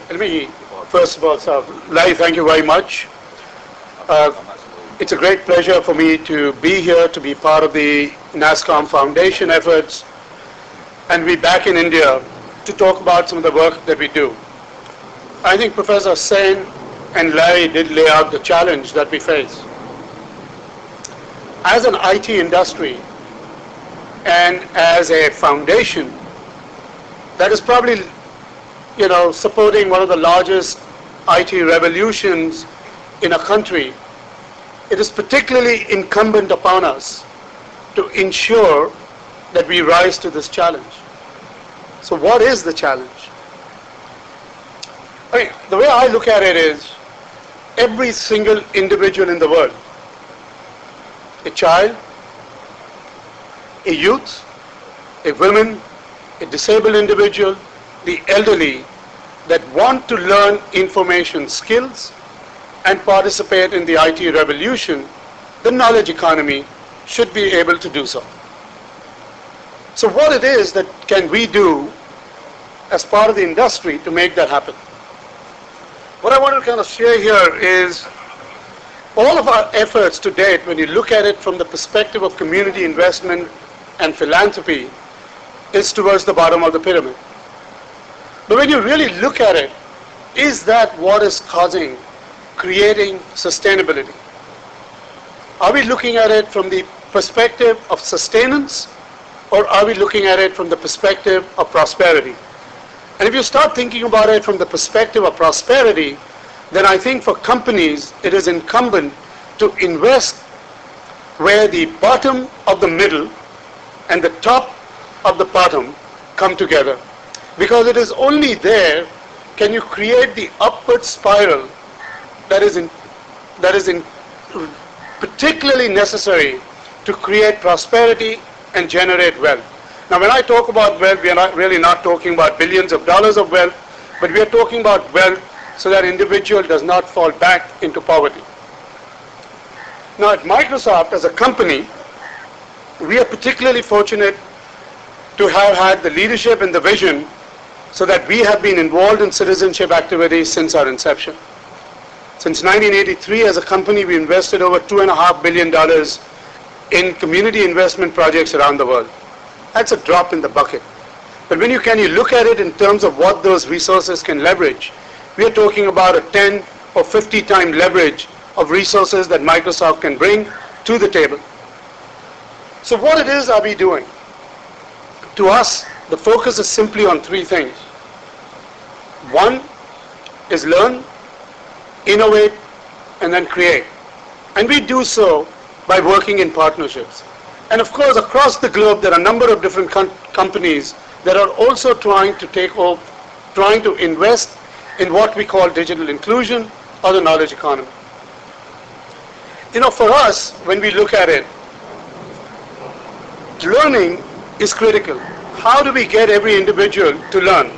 Let me, first of all, Lai, thank you very much. It's a great pleasure for me to be here, to be part of the NASSCOM Foundation efforts, and be back in India to talk about some of the work that we do. I think Professor Sen and Lai did lay out the challenge that we face. As an IT industry and as a foundation that is probably, supporting one of the largest IT revolutions in a country, it is particularly incumbent upon us to ensure that we rise to this challenge. So what is the challenge? The way I look at it is every single individual in the world, a child, a youth, a woman, a disabled individual, the elderly, that want to learn information skills and participate in the IT revolution, the knowledge economy, should be able to do so. So what it is that can we do as part of the industry to make that happen? What I want to kind of share here is all of our efforts to date, when you look at it from the perspective of community investment and philanthropy, is towards the bottom of the pyramid. But when you really look at it, is that what is creating sustainability? Are we looking at it from the perspective of sustenance, or are we looking at it from the perspective of prosperity? And if you start thinking about it from the perspective of prosperity, then I think for companies it is incumbent to invest where the bottom of the middle and the top of the bottom come together. Because it is only there can you create the upward spiral that is particularly necessary to create prosperity and generate wealth. Now when I talk about wealth, we are really not talking about billions of dollars of wealth, but we are talking about wealth so that individual does not fall back into poverty. Now at Microsoft as a company, we are particularly fortunate to have had the leadership and the vision so that we have been involved in citizenship activities since our inception. Since 1983 as a company, we invested over $2.5 billion in community investment projects around the world. That's a drop in the bucket. But when can you look at it in terms of what those resources can leverage, we are talking about a 10 or 50 time leverage of resources that Microsoft can bring to the table. So what it is are we doing? To us, the focus is simply on three things. One is learn, innovate, and then create. And we do so by working in partnerships. And of course, across the globe, there are a number of different companies that are also trying to invest in what we call digital inclusion or the knowledge economy. For us, when we look at it, learning is critical. How do we get every individual to learn?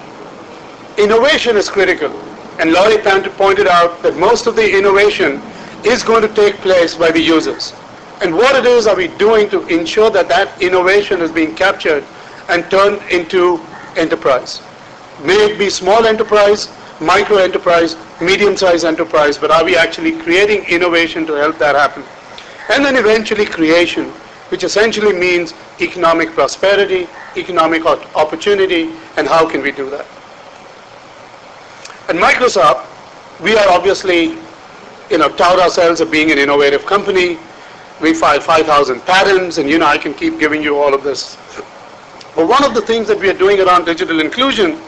Innovation is critical. And Laurie pointed out that most of the innovation is going to take place by the users. And what it is are we doing to ensure that that innovation is being captured and turned into enterprise? May it be small enterprise, micro enterprise, medium-sized enterprise, but are we actually creating innovation to help that happen? And then eventually creation, which essentially means economic prosperity, economic opportunity, and how can we do that? At Microsoft, we are obviously, tout ourselves as being an innovative company. We filed 5,000 patents, and I can keep giving you all of this. But one of the things that we are doing around digital inclusion,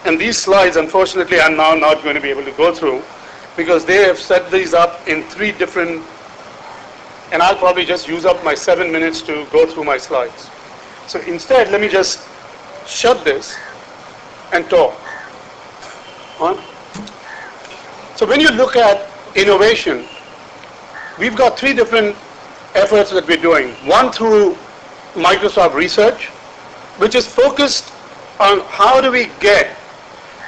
and these slides, unfortunately, I'm now not going to be able to go through, because they have set these up in three different, and I'll probably just use up my 7 minutes to go through my slides. So instead, let me just shut this and talk. So when you look at innovation, we've got three different efforts that we're doing. One through Microsoft Research, which is focused on how do we get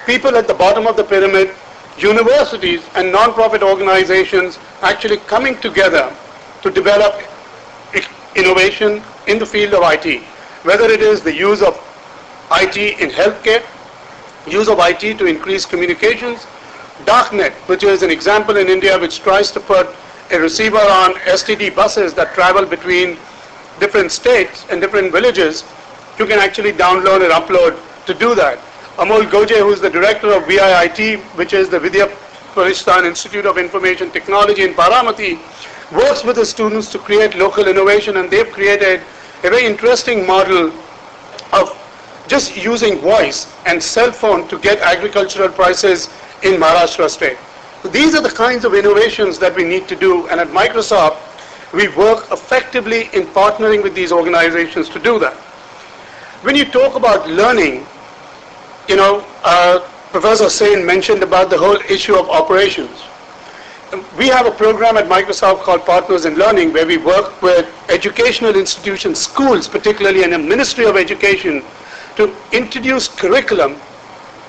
people at the bottom of the pyramid, universities and non-profit organizations actually coming together to develop innovation in the field of IT, whether it is the use of IT in healthcare, use of IT to increase communications. Darknet, which is an example in India which tries to put a receiver on STD buses that travel between different states and different villages. You can actually download and upload to do that. Amol Goje, who is the director of VIIT, which is the Vidya Parishthan Institute of Information Technology in Baramati, works with the students to create local innovation, and they've created a very interesting model of just using voice and cell phone to get agricultural prices in Maharashtra state. So these are the kinds of innovations that we need to do, and at Microsoft we work effectively in partnering with these organizations to do that. When you talk about learning, you know, Professor Sen mentioned about the whole issue of operations. We have a program at Microsoft called Partners in Learning, where we work with educational institutions, schools particularly, and the Ministry of Education to introduce curriculum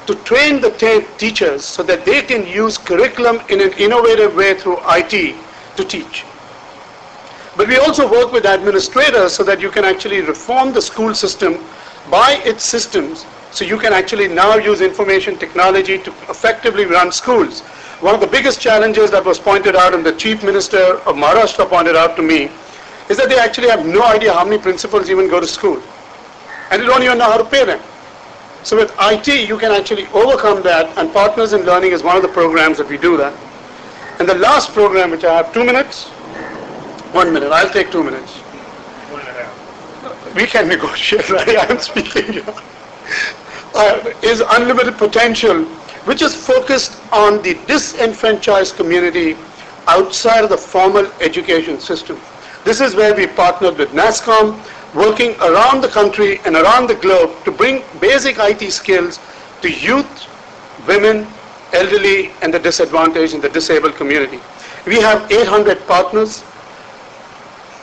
to train the teachers so that they can use curriculum in an innovative way through IT to teach. But we also work with administrators so that you can actually reform the school system by its systems, so you can actually now use information technology to effectively run schools. One of the biggest challenges that was pointed out, and the Chief Minister of Maharashtra pointed out to me, is that they actually have no idea how many principals even go to school. And they don't even know how to pay them. So with IT, you can actually overcome that, and Partners in Learning is one of the programs that we do that. And the last program, which I have 2 minutes, 1 minute, I'll take 2 minutes. 1.5. We can negotiate, right? I am speaking here. Is Unlimited Potential, which is focused on the disenfranchised community outside of the formal education system. This is where we partnered with NASSCOM, working around the country and around the globe to bring basic IT skills to youth, women, elderly, and the disadvantaged and the disabled community. We have 800 partners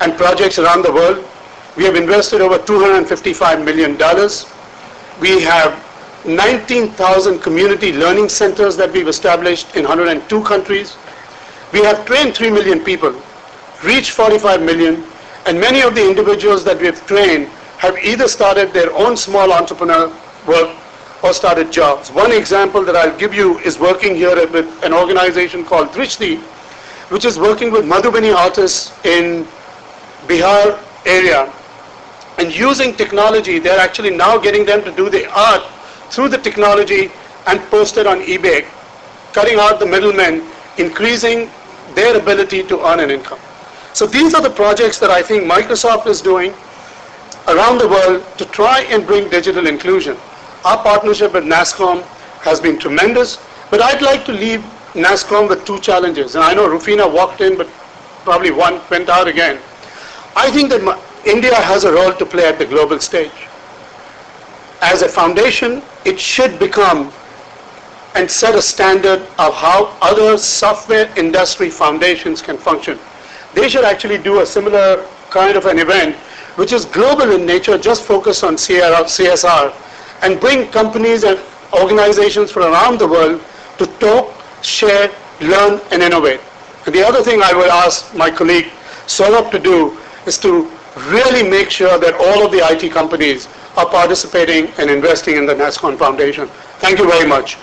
and projects around the world. We have invested over $255 million. We have 19,000 community learning centers that we've established in 102 countries. We have trained 3 million people, reached 45 million, and many of the individuals that we have trained have either started their own small entrepreneur work or started jobs. One example that I'll give you is working here with an organization called Drishti, which is working with Madhubani artists in Bihar area. And using technology, they're actually now getting them to do the art through the technology and post it on eBay, cutting out the middlemen, increasing their ability to earn an income. So these are the projects that I think Microsoft is doing around the world to try and bring digital inclusion. Our partnership with NASSCOM has been tremendous, but I'd like to leave NASSCOM with 2 challenges. And I know Rufina walked in, but probably one went out again. I think that India has a role to play at the global stage. As a foundation, it should become and set a standard of how other software industry foundations can function. They should actually do a similar kind of an event, which is global in nature, just focus on CSR, and bring companies and organizations from around the world to talk, share, learn, and innovate. And the other thing I would ask my colleague Saurabh to do is to really make sure that all of the IT companies are participating and investing in the NASSCOM Foundation. Thank you very much.